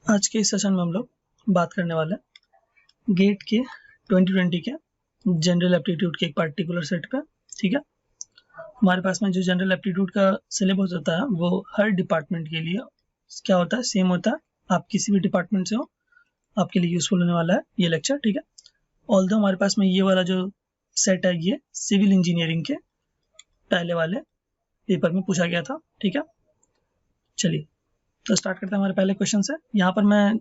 आज के इस सेशन में हम लोग बात करने वाले हैं गेट के 2020 के जनरल एप्टीट्यूड के एक पार्टिकुलर सेट पे। ठीक है, हमारे पास में जो जनरल एप्टीट्यूड का सिलेबस होता है वो हर डिपार्टमेंट के लिए क्या होता है, सेम होता है। आप किसी भी डिपार्टमेंट से हो, आपके लिए यूजफुल होने वाला है ये लेक्चर। ठीक है, ऑल्दो हमारे पास में ये वाला जो सेट है ये सिविल इंजीनियरिंग के पहले वाले पेपर में पूछा गया था। ठीक है, चलिए तो स्टार्ट करते हैं हमारे पहले क्वेश्चन से। यहाँ पर मैं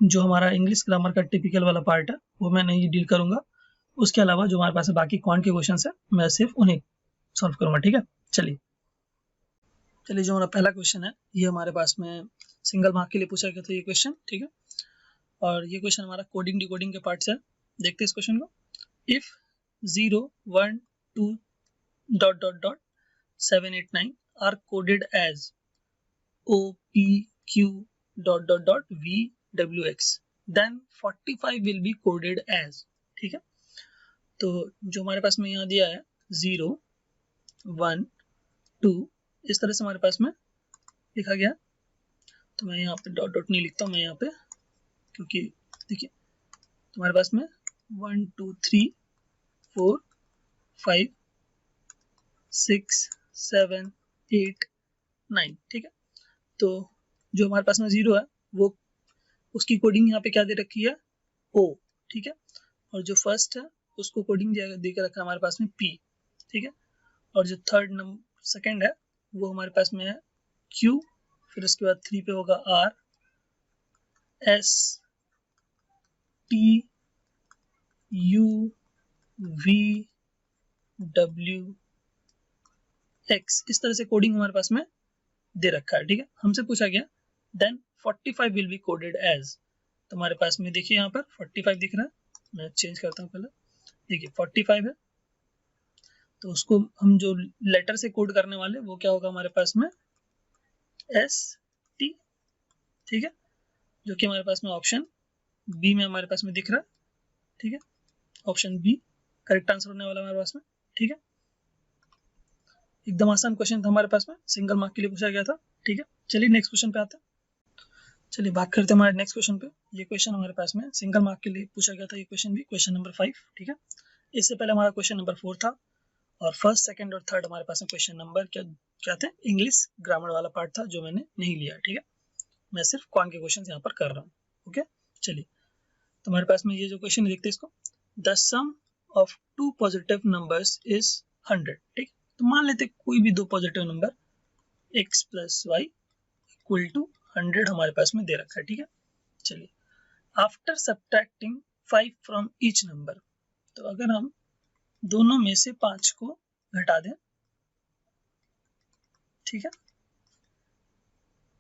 जो हमारा इंग्लिश ग्रामर का टिपिकल वाला पार्ट है वो मैं नहीं डील करूंगा, उसके अलावा जो हमारे पास बाकी क्वांट के क्वेश्चन है मैं सिर्फ उन्हें सॉल्व करूंगा। ठीक है, चलिए जो हमारा पहला क्वेश्चन है ये हमारे पास में सिंगल मार्क के लिए पूछा गया था ये क्वेश्चन। ठीक है, और ये क्वेश्चन हमारा कोडिंग डिकोडिंग के पार्ट से है। देखते हैं इस क्वेश्चन को। If 0 1 2 ... 7 8 9 are coded as O P Q ... V W X then 45 will be coded as। ठीक है, तो जो हमारे पास में यहाँ दिया है 0 1 2 इस तरह से हमारे पास में लिखा गया। तो मैं यहाँ पे डॉट डॉट नहीं लिखता हूँ मैं यहाँ पे, क्योंकि देखिए तुम्हारे पास में 1 2 3 4 5 6 7 8 9। ठीक है, तो जो हमारे पास में 0 है वो उसकी कोडिंग यहाँ पे क्या दे रखी है O। ठीक है, और जो फर्स्ट है उसको कोडिंग दे के रखा है हमारे पास में P। ठीक है, और जो थर्ड नंबर सेकंड है वो हमारे पास में है Q, फिर उसके बाद 3 पे होगा R S T U V W X। इस तरह से कोडिंग हमारे पास में दे रखा है। ठीक है, हमसे पूछा गया then 45 will be coded as. तो हमारे पास में देखिए यहाँ पर 45 दिख रहा है, मैं चेंज करता हूँ पहले। देखिए 45 है, तो उसको हम जो लेटर से कोड करने वाले वो क्या होगा हमारे पास में S T। ठीक है, जो कि हमारे पास में ऑप्शन बी में हमारे पास में दिख रहा है। ठीक है, ऑप्शन बी करेक्ट आंसर होने वाला हमारे पास में। ठीक है, एकदम आसान क्वेश्चन था हमारे पास में, सिंगल मार्क के लिए पूछा गया था। ठीक है, चलिए नेक्स्ट क्वेश्चन पे आते हैं। चलिए बात करते हैं हमारे नेक्स्ट क्वेश्चन पे। ये क्वेश्चन हमारे पास में सिंगल मार्क के लिए पूछा गया था, ये क्वेश्चन भी क्वेश्चन नंबर 5। ठीक है, इससे पहले हमारा क्वेश्चन नंबर 4 था, और फर्स्ट सेकंड और थर्ड हमारे पास में क्वेश्चन नंबर क्या थे, इंग्लिश ग्रामर वाला पार्ट था जो मैंने नहीं लिया। ठीक है, मैं सिर्फ क्वांट के क्वेश्चन यहाँ पर कर रहा हूँ। ओके, चलिए तो हमारे पास में ये जो क्वेश्चन है देखते हैं इसको। The sum of 2 positive numbers is 100। ठीक, तो मान लेते कोई भी 2 positive number x plus y equal to 100 हमारे पास में दे रखा है। ठीक है, चलिए after subtracting 5 from each number, तो अगर हम दोनों में से 5 को घटा दें, ठीक है,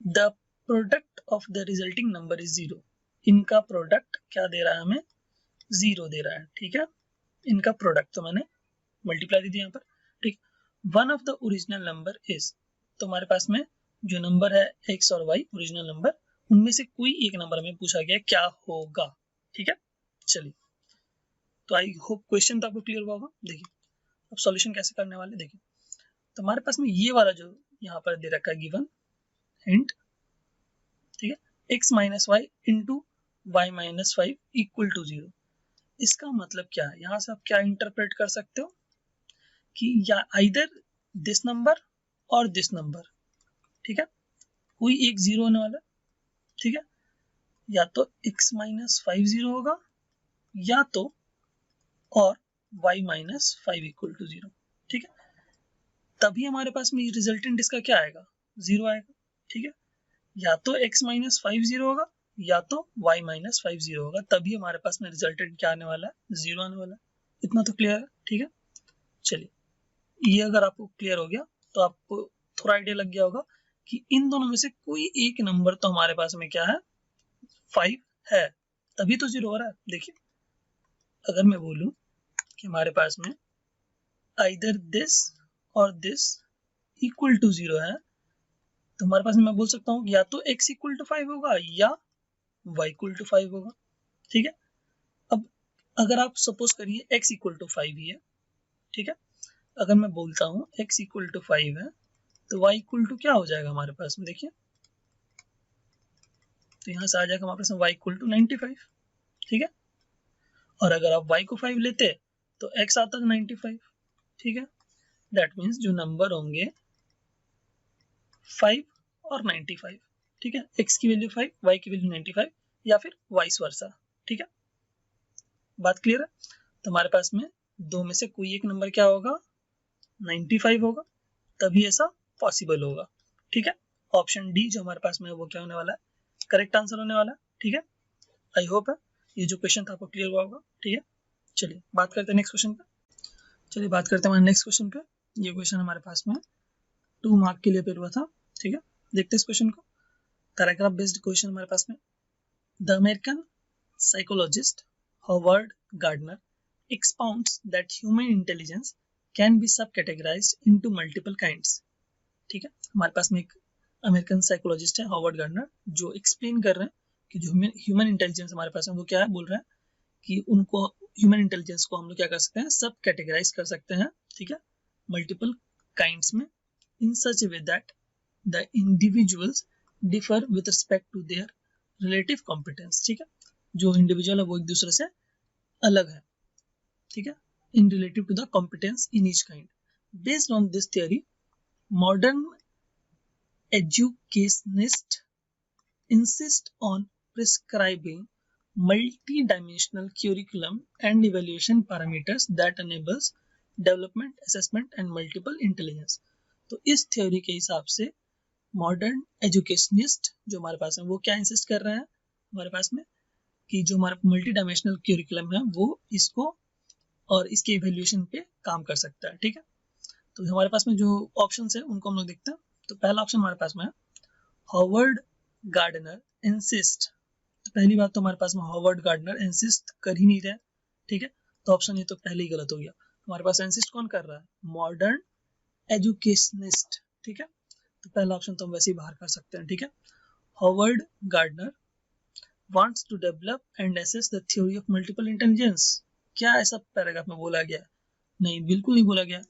the product of the resulting number is 0। इनका प्रोडक्ट क्या दे रहा है हमें, 0 दे रहा है। ठीक है, इनका प्रोडक्ट तो मैंने मल्टीप्लाई दे दिया यहाँ पर। ठीक, one of the original number is, तो हमारे पास में जो नंबर है x और y ओरिजिनल नंबर, उनमें से कोई एक नंबर में पूछा गया क्या होगा। ठीक है, चलिए तो आई होप क्वेश्चन तो आपको क्लियर हुआ होगा। देखिए अब सॉल्यूशन कैसे करने वाले, देखिए तो हमारे पास में ये वाला जो यहाँ पर दे रखा है गिवन हिंट, ठीक है, x minus y into y minus 5 equal to 0। इसका मतलब क्या है, यहाँ से आप क्या इंटरप्रेट कर सकते हो कि या आइदर दिस नंबर और दिस नंबर, ठीक है, कोई एक 0 होने वाला। ठीक है, या तो x माइनस 5 0 होगा, या तो और y माइनस 5 इक्वल टू 0। ठीक है, तभी हमारे पास में रिजल्टेंट इसका क्या आएगा, 0 आएगा। ठीक है, या तो x माइनस 5 0 होगा, या तो y माइनस 5 0 होगा, तभी हमारे पास में रिजल्टेंट क्या आने वाला है, 0 आने वाला है। इतना तो क्लियर है। ठीक है, चलिए ये अगर आपको क्लियर हो गया तो आपको थोड़ा आइडिया लग गया होगा कि इन दोनों में से कोई एक नंबर तो हमारे पास में क्या है, 5 है, तभी तो 0 हो रहा है। देखिए अगर मैं बोलूं कि हमारे पास में आइदर दिस और दिस इक्वल टू 0 है, तो हमारे पास में मैं बोल सकता हूँ या तो x इक्वल टू 5 होगा या y इक्वल टू 5 होगा। ठीक है, अब अगर आप सपोज करिए x इक्वल टू 5 ही है, ठीक है, अगर मैं बोलता हूँ x इक्वल टू 5 है तो y इक्वल टू क्या हो जाएगा हमारे पास में, देखिए तो यहाँ से आ जाएगा हमारे पास y इक्वल टू 95, ठीक है। और अगर आप y को 5 लेते तो x आता है 95, ठीक है। दैट मीन्स जो नंबर होंगे 5 और 95, ठीक है। x की वैल्यू 5, y की वैल्यू 95 या फिर वाइस वर्सा, ठीक है। बात क्लियर है? तो हमारे पास में दो में से कोई एक नंबर क्या होगा, 95 होगा, तभी ऐसा पॉसिबल होगा, ठीक है। ऑप्शन डी जो हमारे पास में है वो क्या होने वाला है, करेक्ट आंसर होने वाला है, ठीक है। आई होप है ये जो क्वेश्चन था आपको क्लियर हुआ होगा, ठीक है। चलिए बात करते हैं नेक्स्ट क्वेश्चन पे। चलिए बात करते हैं हमारे नेक्स्ट क्वेश्चन पे। ये क्वेश्चन हमारे पास में 2 मार्क के लिए पेपर हुआ था, ठीक है। देखते हैं इस क्वेश्चन को। पैराग्राफ बेस्ड क्वेश्चन हमारे पास में। The American psychologist Howard Gardner expounds that human intelligence can be subcategorized into multiple kinds, ठीक है। हमारे पास में एक अमेरिकन साइकोलॉजिस्ट है हॉवर्ड गार्डनर, जो एक्सप्लेन कर रहे हैं कि जो ह्यूमन इंटेलिजेंस हमारे पास है वो क्या है, बोल रहे हैं कि उनको ह्यूमन इंटेलिजेंस को हम लोग क्या कर सकते हैं, सब कैटेगराइज कर सकते हैं, ठीक है, मल्टीपल काइंड्स में, in such a way that the individuals differ with respect to their relative competence, ठीक है। जो इंडिविजुअल है वो एक दूसरे से अलग है, ठीक है, in relative to the competence in each kind. Based on this theory modern educationists insist on prescribing multi-dimensional curriculum and evaluation parameters that enables development, assessment and multiple intelligence। तो इस थ्योरी के हिसाब से मॉडर्न एजुकेशनिस्ट जो हमारे पास है वो क्या इंसिस्ट कर रहे हैं हमारे पास में, कि जो हमारा मल्टी डायमेंशनल क्यूरिकुलम है वो इसको और इसके इवेल्यूएशन पे काम कर सकता है, ठीक है। तो हमारे पास में जो ऑप्शंस है उनको हम लोग देखते हैं। तो पहला ऑप्शन हमारे पास में है हॉवर्ड गार्डनर इंसिस्ट। तो पहली बात तो हमारे पास में हॉवर्ड गार्डनर इंसिस्ट कर ही नहीं रहे, ठीक है। तो ऑप्शन ये तो पहले ही गलत हो गया। हमारे पास इंसिस्ट कौन कर रहा है, मॉडर्न एजुकेशनिस्ट, ठीक है। तो पहला ऑप्शन तो हम वैसे ही बाहर कर सकते हैं, ठीक है। Howard Gardner wants to develop and assess the theory of multiple intelligence। क्या ऐसा पैराग्राफ में बोला गया? नहीं, बिल्कुल नहीं बोला गया।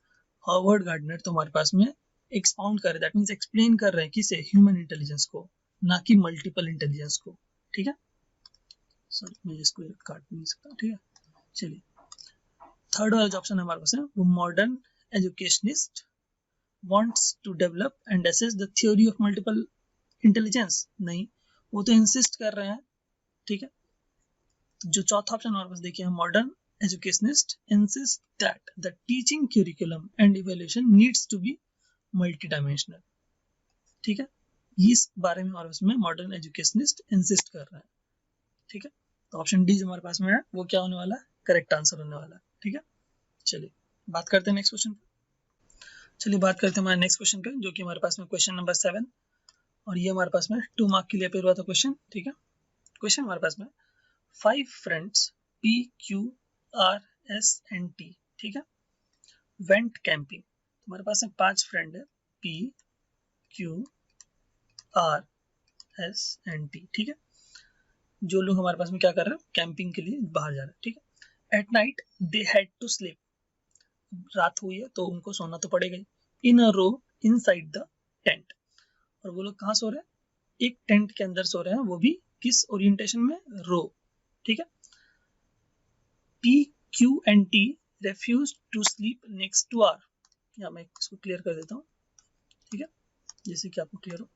हॉवर्ड गार्डनर तो हमारे पास में एक्सपाउंड कर रहे, दैट मींस एक्सप्लेन कर रहे हैं किसे, ह्यूमन इंटेलिजेंस को, ना कि मल्टीपल इंटेलिजेंस को, ठीक है। सॉरी मैं इसको काट नहीं सकता, ठीक है। चलिए थर्ड वाला जो ऑप्शन हमारे पास है वो modern educationist wants to develop and assess the theory of multiple intelligence. नहीं, वो तो इंसिस्ट कर रहे हैं, ठीक है। तो जो चौथा ऑप्शन हमारे पास देखिए, modern educationist insist that the teaching curriculum and evaluation needs to be multidimensional, ठीक है। इस बारे में और उसमें मॉडर्न एजुकेशनिस्ट इंसिस्ट कर रहा है, ठीक है। तो ऑप्शन डी जो हमारे पास में है वो क्या होने वाला है, करेक्ट आंसर होने वाला है, ठीक है। चलिए बात करते हैं नेक्स्ट क्वेश्चन पे। चलिए बात करते हैं हमारे नेक्स्ट क्वेश्चन पे, जो कि हमारे पास में क्वेश्चन नंबर 7, और ये हमारे पास में 2 मार्क के लिए पेपर हुआ था क्वेश्चन, ठीक है। क्वेश्चन हमारे पास में 5 friends P Q R S and T, ठीक है, वेंट कैंपिंग। हमारे पास में 5 फ्रेंड है P Q R S and T, ठीक है। जो लोग हमारे पास में क्या कर रहे हैं, कैंपिंग के लिए बाहर जा रहे हैं, ठीक है। At night they had to sleep, रात हुई है तो उनको सोना तो पड़ेगा ही, in a row inside the tent. और वो लोग कहाँ सो रहे हैं, एक टेंट के अंदर सो रहे हैं, वो भी किस ओरिएंटेशन में, रो, ठीक है। P, Q and T refuse to sleep next to R। या मैं इसको क्लियर कर देता हूँ, ठीक है, जैसे कि आपको क्लियर हो।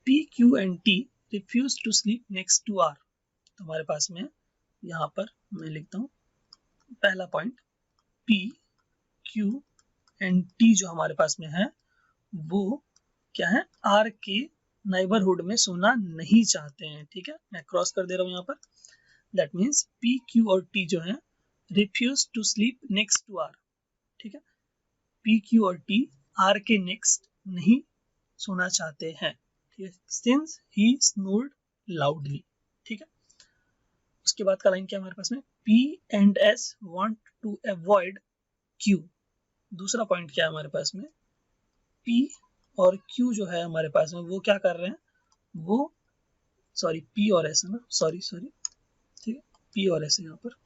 P, Q and T refuse to sleep next to R। तो हमारे पास में यहाँ पर मैं लिखता हूँ पहला point, P, Q and T जो हमारे पास में है वो क्या है, R के नेबरहुड में सोना नहीं चाहते हैं, ठीक है। मैं क्रॉस कर दे रहा हूँ यहाँ पर। दैट मीन्स P, Q और T जो है refuse to sleep next to R, ठीक है। P, Q और T R के नेक्स्ट नहीं सोना चाहते हैं, ठीक है, since he snored loudly, ठीक है। उसके बाद का लाइन क्या हमारे पास में, P and S want to avoid Q। दूसरा पॉइंट क्या है हमारे पास में, P और Q जो है हमारे पास में वो क्या कर रहे हैं, वो सॉरी P और S है ना, सॉरी ठीक है, P और S है यहाँ पर।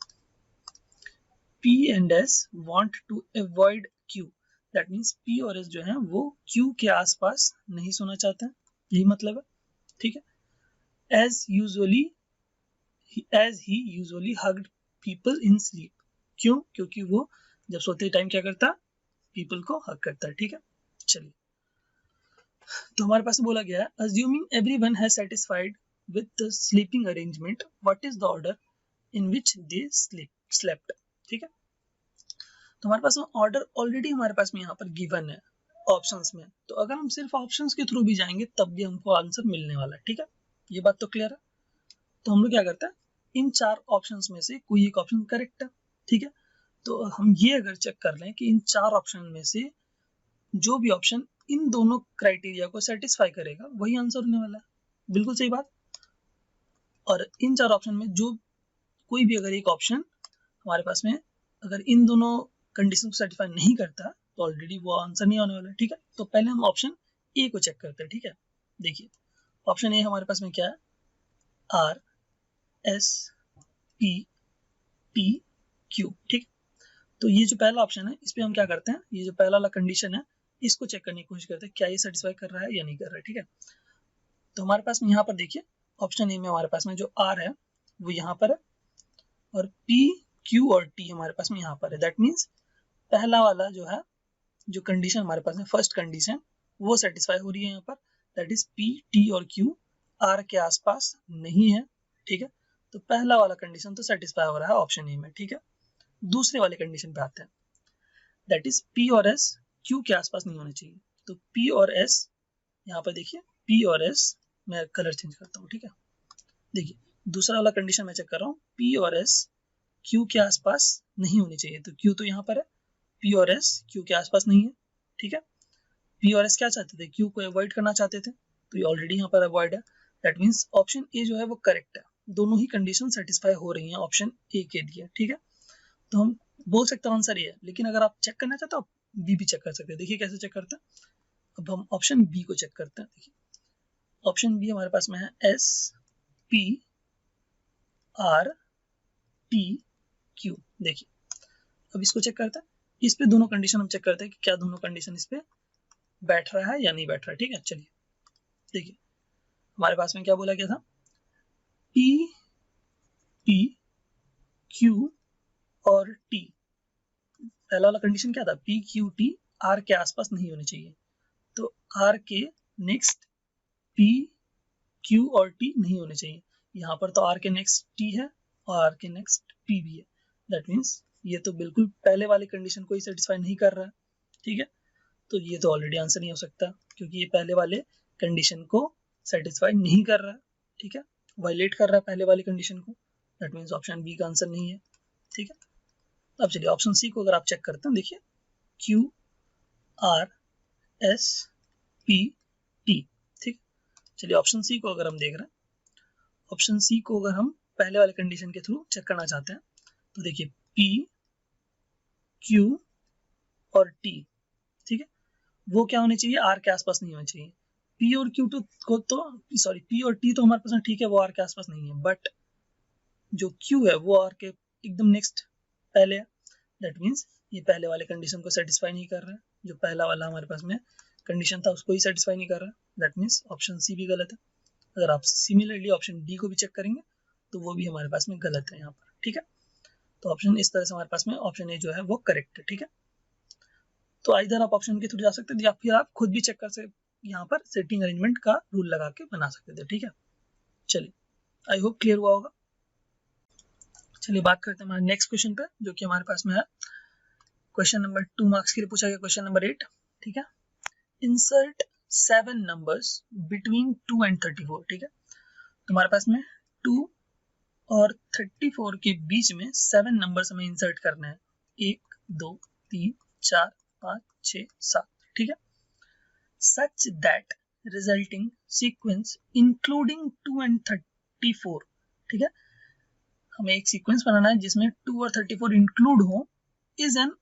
P and S want to avoid Q, that means P और S जो है वो Q के आसपास नहीं सोना चाहते हैं, यही मतलब है, ठीक है। as he usually hugged people in sleep. क्यों? क्योंकि वो जब सोते टाइम क्या करता, पीपल को हग करता है। ठीक है, चलिए तो हमारे पास बोला गया है assuming everyone has satisfied with the sleeping arrangement, what is the order in which they slept। ठीक है, तो हमारे पास में ऑर्डर ऑलरेडी हमारे पास में यहाँ पर गिवन है ऑप्शंस में, तो अगर हम सिर्फ ऑप्शंस के थ्रू भी जाएंगे तब भी हमको आंसर मिलने वाला है। ठीक है, ये बात तो क्लियर है। तो हम लोग क्या करते हैं, इन चार ऑप्शंस में से कोई एक ऑप्शन करेक्ट है। ठीक है, तो हम ये अगर चेक कर लें कि इन चार ऑप्शन में से जो भी ऑप्शन इन दोनों क्राइटेरिया को सेटिस्फाई करेगा वही आंसर होने वाला है। बिल्कुल सही बात। और इन चार ऑप्शन में जो कोई भी अगर एक ऑप्शन हमारे पास में अगर इन दोनों कंडीशन को सेटिस्फाई नहीं करता तो ऑलरेडी वो आंसर नहीं आने वाला है। ठीक है, तो पहले हम ऑप्शन ए को चेक करते हैं। ठीक है, देखिए ऑप्शन ए हमारे पास में क्या है, R S P T Q. ठीक, तो ये जो पहला ऑप्शन है इस पे हम क्या करते हैं, ये जो पहला वाला कंडीशन है इसको चेक करने की कोशिश करते हैं क्या ये सेटिस्फाई कर रहा है या नहीं कर रहा है। ठीक है, तो हमारे पास में यहाँ पर देखिए ऑप्शन ए में हमारे पास में जो आर है वो यहाँ पर है और पी क्यू और टी हमारे पास में यहाँ पर है। दैट मीन्स पहला वाला जो है जो कंडीशन हमारे पास में फर्स्ट कंडीशन वो सेटिस्फाई हो रही है यहाँ पर, दैट इज पी टी और क्यू आर के आसपास नहीं है। ठीक है, तो पहला वाला कंडीशन तो सेटिस्फाई हो रहा है ऑप्शन ए में। ठीक है, दूसरे वाले कंडीशन पे आते हैं, दैट इज पी और एस क्यू के आसपास नहीं होने चाहिए। तो पी और एस यहाँ पर देखिए, पी और एस मैं कलर चेंज करता हूँ। ठीक है, देखिए दूसरा वाला कंडीशन मैं चेक कर रहा हूँ, पी और एस क्यू के आसपास नहीं होनी चाहिए। तो क्यू तो यहाँ पर है, पी और एस क्यू के आसपास नहीं है। ठीक है, पी और एस क्या चाहते थे, क्यू को अवॉइड करना चाहते थे, तो ये ऑलरेडी यहाँ पर अवॉइड है। दैट मीन्स ऑप्शन ए जो है वो करेक्ट है, दोनों ही कंडीशन सेटिस्फाई हो रही हैं ऑप्शन ए के लिए। ठीक है, तो हम बोल सकते हैं आंसर ये है, लेकिन अगर आप चेक करना चाहते हो आप बी भी चेक कर सकते हैं। देखिए कैसे चेक करते हैं, अब हम ऑप्शन बी को चेक करते हैं। देखिए ऑप्शन बी हमारे पास में है S P R T Q. देखिए अब इसको चेक करते हैं, इस पे दोनों कंडीशन हम चेक करते हैं कि क्या दोनों कंडीशन इस पे बैठ रहा है या नहीं बैठ रहा है। ठीक है, चलिए देखिए हमारे पास में क्या बोला गया था, पी पी क्यू और टी, पहला वाला कंडीशन क्या था, पी क्यू टी आर के आसपास नहीं होनी चाहिए। तो आर के नेक्स्ट पी क्यू और टी नहीं होने चाहिए। यहाँ पर तो आर के नेक्स्ट टी है और आर के नेक्स्ट पी भी है। दैट मीन्स ये तो बिल्कुल पहले वाले कंडीशन को ही सेटिस्फाई नहीं कर रहा है। ठीक है, तो ये तो ऑलरेडी आंसर नहीं हो सकता क्योंकि ये पहले वाले कंडीशन को सेटिस्फाई नहीं कर रहा है। ठीक है, वायलेट कर रहा है पहले वाली कंडीशन को। दैट मीन्स ऑप्शन बी का आंसर नहीं है। ठीक है, अब चलिए ऑप्शन सी को अगर आप चेक करते हैं, देखिए Q R S P T. ठीक, चलिए ऑप्शन सी को अगर हम देख रहे हैं, ऑप्शन सी को अगर हम पहले वाले कंडीशन के थ्रू चेक करना चाहते हैं तो देखिए पी क्यू और टी, ठीक है, वो क्या होने चाहिए, आर के आसपास नहीं होने चाहिए। पी और क्यू तो सॉरी पी और टी तो हमारे पास ठीक है वो आर के आसपास नहीं है, बट जो क्यू है वो आर के एकदम नेक्स्ट पहले है। दैट मीन्स ये पहले वाले कंडीशन को सेटिस्फाई नहीं कर रहा है, जो पहला वाला हमारे पास में कंडीशन था उसको ही सेटिस्फाई नहीं कर रहा है। दैट मीन्स ऑप्शन सी भी गलत है। अगर आप सिमिलरली ऑप्शन डी को भी चेक करेंगे तो वो भी हमारे पास में गलत है यहाँ पर। ठीक है, तो ऑप्शन इस तरह से हमारे पास में ऑप्शन ए जो है वो करेक्ट है। ठीक है, तो इधर आप ऑप्शन के थ्रू जा सकते थे या फिर आप खुद भी चेक कर सकते, यहाँ पर सेटिंग अरेंजमेंट का रूल लगा के बना सकते थे। ठीक है, चलिए आई होप क्लियर हुआ होगा। चलिए बात करते हैं हमारे नेक्स्ट क्वेश्चन पे जो कि हमारे पास में है क्वेश्चन नंबर 2 मार्क्स के लिए पूछा गया क्वेश्चन नंबर 8। ठीक है, इंसर्ट 7 नंबर्स बिटवीन 2 and 34। ठीक है, तो हमारे पास में 2 और 34 के बीच में 7 नंबर्स हमें इंसर्ट करने हैं, 1 2 3 4 5 6 7। ठीक है, such that resulting sequence including 2 and 34। ठीक है, हमें एक सीक्वेंस बनाना है जिसमें 2 और 34 इंक्लूड हो, इज एन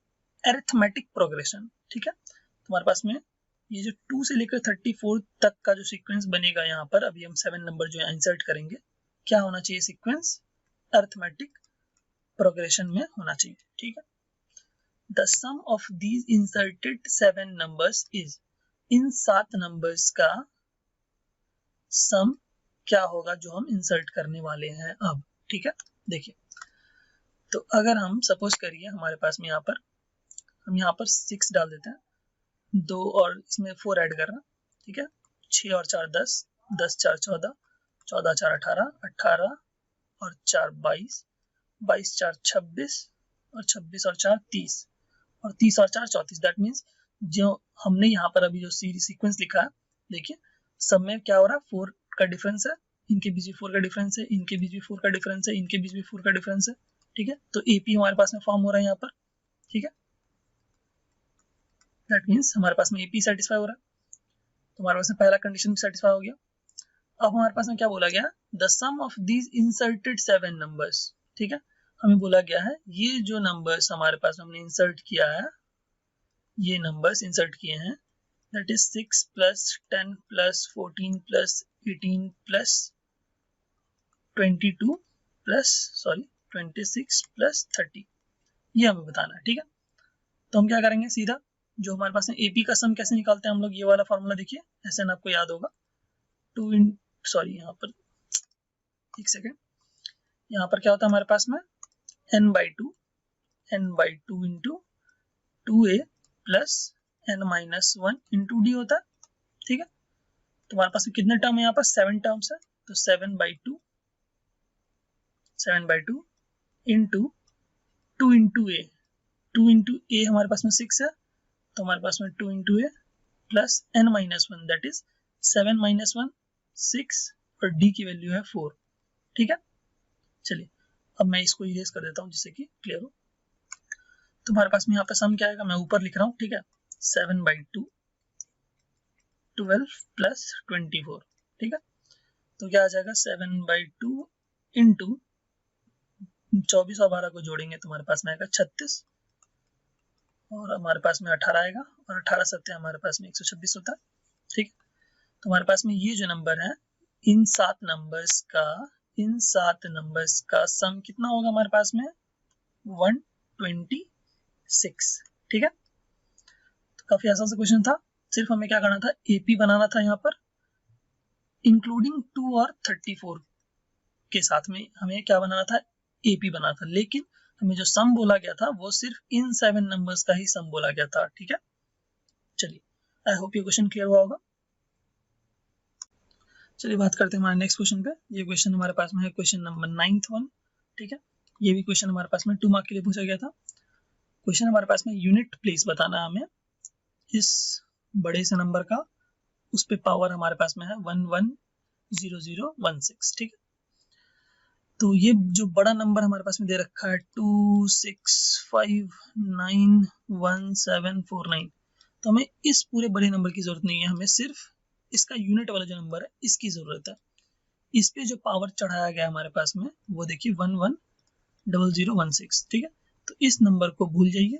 अरिथमेटिक प्रोग्रेशन। ठीक है, तो हमारे पास में ये जो 2 से लेकर 34 तक का जो सीक्वेंस बनेगा, यहाँ पर अभी हम 7 नंबर जो है इंसर्ट करेंगे, क्या होना चाहिए सीक्वेंस, अरिथमेटिक प्रोग्रेशन में होना चाहिए। ठीक है, the sum of these inserted 7 numbers is, in 7 numbers का सम क्या होगा जो हम इंसर्ट करने वाले हैं अब। ठीक है, देखिए तो अगर हम सपोज करिए हमारे पास में यहाँ पर हम यहाँ पर 6 डाल देते हैं, 2 और इसमें 4 ऐड करना। ठीक है, 6 और 4 10, 10 4 14, 14 4 18, 18 और 4 22, 22 4 26 और 26 और 4 30 और 30 और 4 34। दैट मीन्स जो हमने यहाँ पर अभी जो सीक्वेंस लिखा है, देखिए सब में क्या हो रहा है, 4 का डिफरेंस है, इनके बीच भी 4 का डिफरेंस है, इनके बीच भी 4 का डिफरेंस है, इनके बीच भी 4 का डिफरेंस है। ठीक है, तो एपी हमारे पास में फॉर्म हो रहा है यहाँ पर। ठीक है, दैट मीन्स हमारे पास में एपी सेटिस्फाई हो रहा है, तो हमारे पास में पहला कंडीशन भी सेटिस्फाई हो गया। अब हमारे पास में क्या बोला गया, the sum of these inserted 7 numbers. ठीक है, हमें बोला गया है ये जो नंबर्स हमारे पास हमने इंसर्ट किया है, ये नंबर्स इंसर्ट किए हैं, that is 6 plus 10 plus 14 plus 18 plus 22 plus 26 plus 30, ये हमें बताना है। ठीक है, तो हम क्या करेंगे, सीधा जो हमारे पास में एपी का सम कैसे निकालते हैं हम लोग, ये वाला फॉर्मूला देखिए, ऐसे आपको याद होगा, यहाँ पर एक सेकेंड, यहाँ पर क्या होता है हमारे पास में n/2 into 2a plus n-1 into D होता है। ठीक है, तो हमारे पास में कितने टर्म है यहाँ पर, 7 टर्म्स है, तो 7/2 इंटू 2 इंटू ए, 2 इंटू ए हमारे पास में 6 है, तो हमारे पास में 2 into A plus n-1 that is 7 - 1 6 और डी की वैल्यू है 4। ठीक है, चलिए अब मैं इसको इरेज कर देता हूँ जिससे कि क्लियर हो। तो हमारे पास में यहाँ पे सम क्या आएगा, मैं ऊपर लिख रहा हूँ। ठीक है, 7/2 12 प्लस 24। ठीक है, तो क्या आ जाएगा, 7/2 इंटू 24 और 12 को जोड़ेंगे तो हमारे पास में आएगा 36 और हमारे पास में 18 आएगा और 18 सत्ते हमारे पास में 126 होता है। ठीक है, तो हमारे पास में ये जो नंबर है, इन 7 नंबर्स का सम कितना होगा हमारे पास में, 126। ठीक है, तो काफी आसान सा क्वेश्चन था, सिर्फ हमें क्या करना था, एपी बनाना था यहाँ पर, इंक्लूडिंग 2 और 34 के साथ में हमें क्या बनाना था, एपी बनाना था, लेकिन हमें जो सम बोला गया था वो सिर्फ इन 7 नंबर्स का ही सम बोला गया था। ठीक है, चलिए आई होप ये क्वेश्चन क्लियर हुआ होगा। चलिए बात करते हैं हमारे नेक्स्ट क्वेश्चन पे। ये क्वेश्चन हमारे पास में है क्वेश्चन नंबर 9th वन। ठीक है, ये भी क्वेश्चन हमारे पास में 2 मार्क के लिए पूछा गया था। क्वेश्चन हमारे पास में यूनिट प्लेस बताना है हमें इस बड़े से नंबर का, उस पे पावर हमारे पास में है 110016। ठीक है, तो ये जो बड़ा नंबर हमारे पास में दे रखा है 265911749, तो हमें इस पूरे बड़े नंबर की जरूरत नहीं है, हमें सिर्फ इसका यूनिट वाला जो नंबर है इसकी जरूरत है। इस पे जो पावर चढ़ाया गया हमारे पास में वो देखिए 110016। ठीक है, तो इस नंबर को भूल जाइए,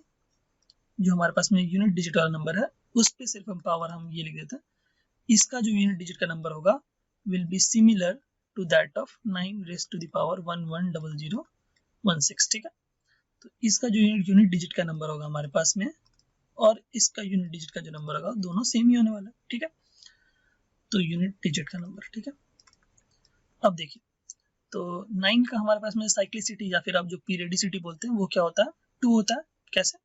जो हमारे पास में यूनिट डिजिट वाला नंबर है उस पे सिर्फ हम पावर हम ये लिख देते हैं। इसका जो यूनिट डिजिट का नंबर होगा will be similar to that of 9^110016। ठीक है, तो इसका जो यूनिट डिजिट का नंबर होगा हमारे पास में और इसका यूनिट डिजिट का जो नंबर होगा दोनों सेम ही होने वाला है। ठीक है, तो यूनिट डिजिट का नंबर। ठीक है, अब देखिए तो 9 का हमारे पास में साइक्लिसिटी या फिर आप जो पीरियडिसिटी बोलते हैं वो क्या होता है, 2 होता है। कैसे,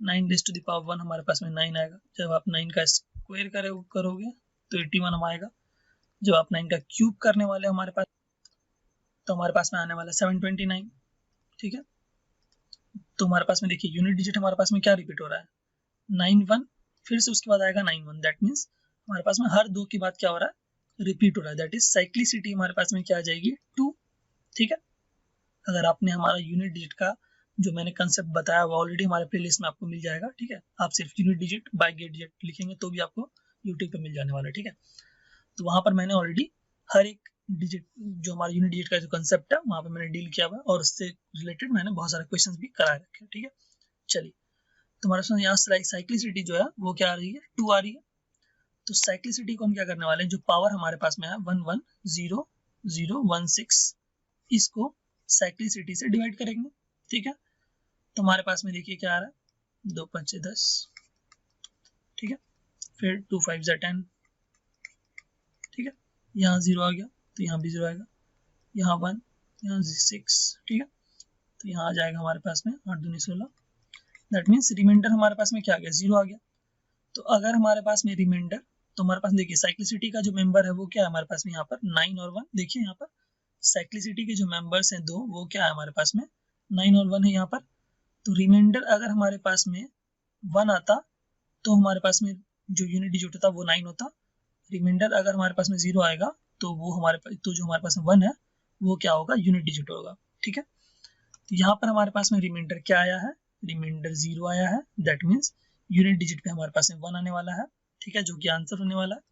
9^1 हमारे पास में 9 आएगा, जब आप 9 का स्क्वायर करोगे तो 81 आएगा, जब आप 9 का क्यूब करने वाले हमारे पास तो हमारे पास में आने वाला 729। ठीक है, तो हमारे पास में देखिए यूनिट डिजिट हमारे पास में क्या रिपीट हो रहा है, 91, फिर से उसके बाद आएगा 91। दैट मीन्स हमारे पास में हर 2 के बाद क्या हो रहा है, रिपीट हो रहा है। दैट इज साइक्लिसिटी हमारे पास में क्या आ जाएगी, 2। ठीक है, अगर आपने हमारा यूनिट डिजिट का जो मैंने कंसेप्ट बताया वो ऑलरेडी हमारे प्लेलिस्ट में आपको मिल जाएगा। ठीक है, आप सिर्फ unit digit by get digit लिखेंगे तो भी आपको यूट्यूब पे मिल जाने वाला है। ठीक है, तो वहां पर मैंने ऑलरेडी हर एक डिजिट जो हमारा यूनिट डिजिट का जो कंसेप्ट है वहां पर मैंने डील किया हुआ है और उससे रिलेटेड मैंने बहुत सारे क्वेश्चंस भी करा रखे हैं। ठीक है, चलिए तुम्हारे साथ यहाँ साइक्लिसिटी जो है वो क्या आ रही है, 2 आ रही है। तो साइक्लिसिटी को हम क्या करने वाले हैं, जो पावर हमारे पास में है 110016, इसको साइक्लिसिटी से डिवाइड करेंगे। ठीक है, तो हमारे पास में देखिए क्या आ रहा है, 2 5 10। ठीक है, फिर 2 5 10। ठीक है, यहाँ 0 आ गया, तो यहाँ भी 0 आएगा, यहाँ 1, यहाँ 6, ठीक है। तो यहाँ आ जाएगा हमारे पास में 8 दूनी 16, दैट मीन्स रिमाइंडर हमारे पास में क्या आ गया, 0 आ गया। तो अगर हमारे पास में रिमाइंडर, तो हमारे पास देखिए साइक्लिसिटी का जो मेंबर है वो क्या है हमारे पास में यहाँ पर 9 और 1, देखिए यहाँ पर साइक्लिसिटी के जो मेंबर्स हैं 2, वो क्या है हमारे पास में 9 और 1 है यहाँ पर। तो रिमाइंडर अगर हमारे पास में 1 आता तो हमारे पास में जो यूनिट डिजिट होता वो 9 होता। रिमाइंडर अगर हमारे पास में 0 आएगा तो वो हमारे पास, तो जो हमारे पास में 1 है वो क्या होगा, यूनिट डिजिट होगा, ठीक है। तो यहाँ पर हमारे पास में रिमाइंडर क्या आया है, रिमाइंडर 0 आया है, दैट मीन्स यूनिट डिजिट पे हमारे पास में 1 आने वाला है, ठीक है, जो कि आंसर होने वाला है।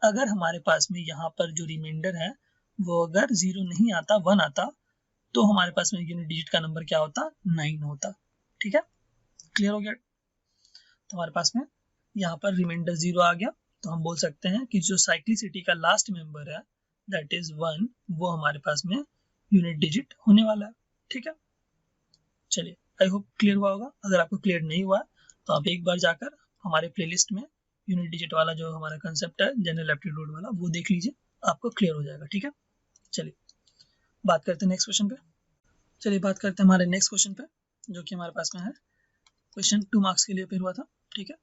अगर हमारे पास में यहाँ पर जो रिमाइंडर है वो अगर 0 नहीं आता, 1 आता, तो हमारे पास में यूनिट डिजिट का नंबर क्या होता, 9 होता, ठीक है। क्लियर हो गया। तो हमारे पास में यहाँ पर रिमाइंडर 0 आ गया, तो हम बोल सकते हैं कि जो साइक्लिसिटी का लास्ट मेंबर है दैट इज 1, वो हमारे पास में यूनिट डिजिट होने वाला है, ठीक है। चलिए, आई होप क्लियर हुआ होगा। अगर आपको क्लियर नहीं हुआ तो आप एक बार जाकर हमारे प्लेलिस्ट में यूनिट डिजिट वाला जो हमारा कंसेप्ट है जनरल एप्टीट्यूड वाला, वो देख लीजिए, आपको क्लियर हो जाएगा, ठीक है। चलिए बात करते हैं नेक्स्ट क्वेश्चन पे। चलिए बात करते हैं हमारे नेक्स्ट क्वेश्चन पे, जो कि हमारे पास में है क्वेश्चन 2 मार्क्स के लिए पेपर हुआ था, ठीक है।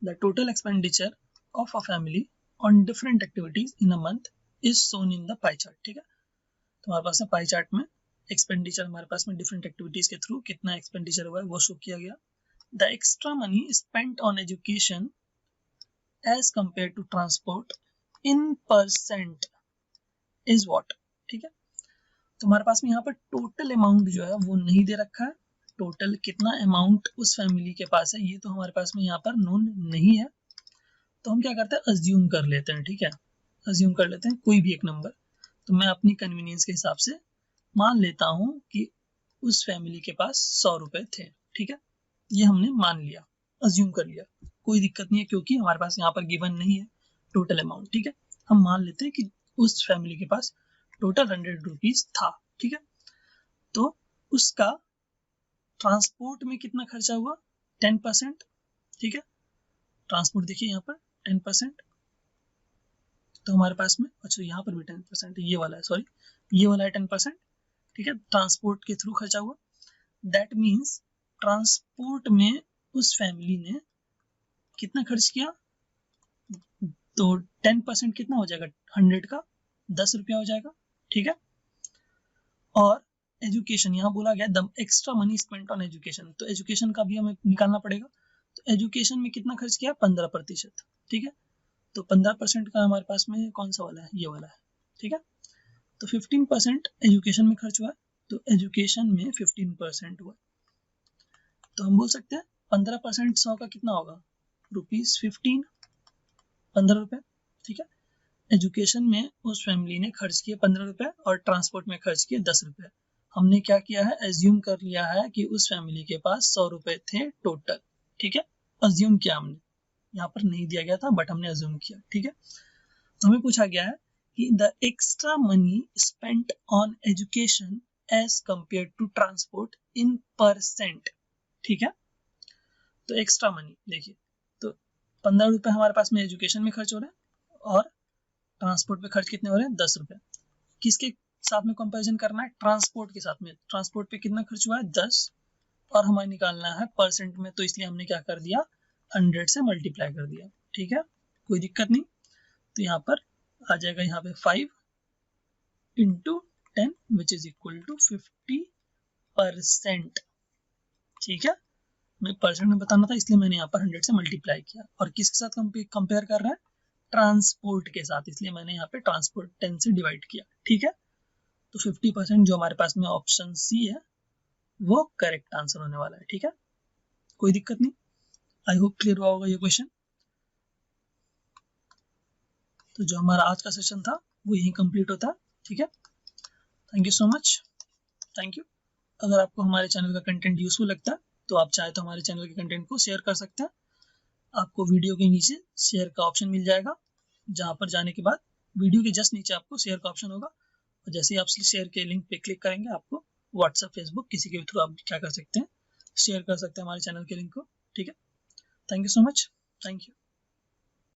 The total expenditure of a family on different activities in a month is shown in the pie chart, ठीक है। तो हमारे पास में पाई चार्ट में एक्सपेंडिचर हमारे पास में डिफरेंट एक्टिविटीज के थ्रू कितना एक्सपेंडिचर हुआ है वो शो किया गया। The extra money spent on education as compare to transport in percent is what, ठीक है। तो हमारे पास में यहाँ पर टोटल अमाउंट जो है वो नहीं दे रखा है, टोटल कितना अमाउंट उस फैमिली के पास है ये तो हमारे पास में यहाँ पर नोन नहीं है। तो हम क्या करते हैं, अज्यूम कर लेते हैं, ठीक है, अज्यूम कर लेते हैं कोई भी एक नंबर। तो मैं अपनी कन्वीनियंस के हिसाब से मान लेता हूँ कि उस फैमिली के पास 100 रुपए थे, ठीक है, ये हमने मान लिया, अज्यूम कर लिया, कोई दिक्कत नहीं है क्योंकि हमारे पास यहाँ पर गिवन नहीं है टोटल अमाउंट, ठीक है। हम मान लेते हैं कि उस फैमिली के पास टोटल 100 रुपीज था, ठीक है। तो उसका ट्रांसपोर्ट में कितना खर्चा हुआ, 10%, ठीक है। ट्रांसपोर्ट देखिए यहाँ पर 10%, तो हमारे पास में, अच्छा यहाँ पर भी 10%, ये वाला है, सॉरी ये वाला है 10%, ठीक है, ट्रांसपोर्ट के थ्रू खर्चा हुआ। दैट मीन्स ट्रांसपोर्ट में उस फैमिली ने कितना खर्च किया, तो 10% कितना हो जाएगा, 100 का 10 रुपया हो जाएगा, ठीक है। और एजुकेशन यहाँ बोला गया the extra money spent on education, तो एजुकेशन का भी हमें निकालना पड़ेगा। तो एजुकेशन में कितना खर्च किया, 15%, ठीक है। तो 15% का हमारे पास में कौन सा वाला है, ये वाला है, ठीक है। तो 15% एजुकेशन में खर्च हुआ है, तो एजुकेशन में 15% हुआ, तो हम बोल सकते हैं 15% 100 का कितना होगा, ₹15, 15 रुपए, ठीक है। एजुकेशन में उस फैमिली ने खर्च किए 15 रुपए और ट्रांसपोर्ट में खर्च किए 10 रुपए। हमने क्या किया है, एज्यूम कर लिया है कि उस फैमिली के पास 100 रुपए थे टोटल, ठीक है, अज्यूम किया हमने, यहाँ पर नहीं दिया गया था बट हमने अज्यूम किया, ठीक है। तो हमें पूछा गया है कि the extra money spent on education as compare to transport in percent, ठीक है। तो एक्स्ट्रा मनी देखिए, तो 15 रुपए हमारे पास में एजुकेशन में खर्च हो रहे हैं और ट्रांसपोर्ट पे खर्च कितने हो रहे हैं, 10 रुपए। किसके साथ में कंपैरिजन करना है, ट्रांसपोर्ट के साथ में। ट्रांसपोर्ट पे कितना खर्च हुआ है, 10, और हमें निकालना है परसेंट में, तो इसलिए हमने क्या कर दिया, 100 से मल्टीप्लाई कर दिया, ठीक है, कोई दिक्कत नहीं। तो यहाँ पर आ जाएगा, यहाँ पे 5 × 10 विच इज इक्वल टू 50%, ठीक है। मैं परसेंट में बताना था इसलिए मैंने यहाँ पर 100 से मल्टीप्लाई किया, और किसके साथ कंपेयर कर रहा है, ट्रांसपोर्ट के साथ, इसलिए मैंने यहाँ पे ट्रांसपोर्ट 10 से डिवाइड किया, ठीक है। तो 50% जो हमारे पास में ऑप्शन सी है वो करेक्ट आंसर होने वाला है, ठीक है, कोई दिक्कत नहीं। आई होप क्लियर हुआ होगा ये क्वेश्चन। तो जो हमारा आज का सेशन था वो यहीं कंप्लीट होता है, ठीक है। Thank you so much, thank you. अगर आपको हमारे चैनल का कंटेंट यूजफुल लगता है तो आप चाहे तो हमारे चैनल के कंटेंट को शेयर कर सकते हैं। आपको वीडियो के नीचे शेयर का ऑप्शन मिल जाएगा, जहां पर जाने के बाद वीडियो के जस्ट नीचे आपको शेयर का ऑप्शन होगा, और जैसे ही आप शेयर के लिंक पे क्लिक करेंगे आपको व्हाट्सएप, फेसबुक, किसी के थ्रू आप क्या कर सकते हैं, शेयर कर सकते हैं हमारे चैनल के लिंक को, ठीक है। Thank you so much, thank you.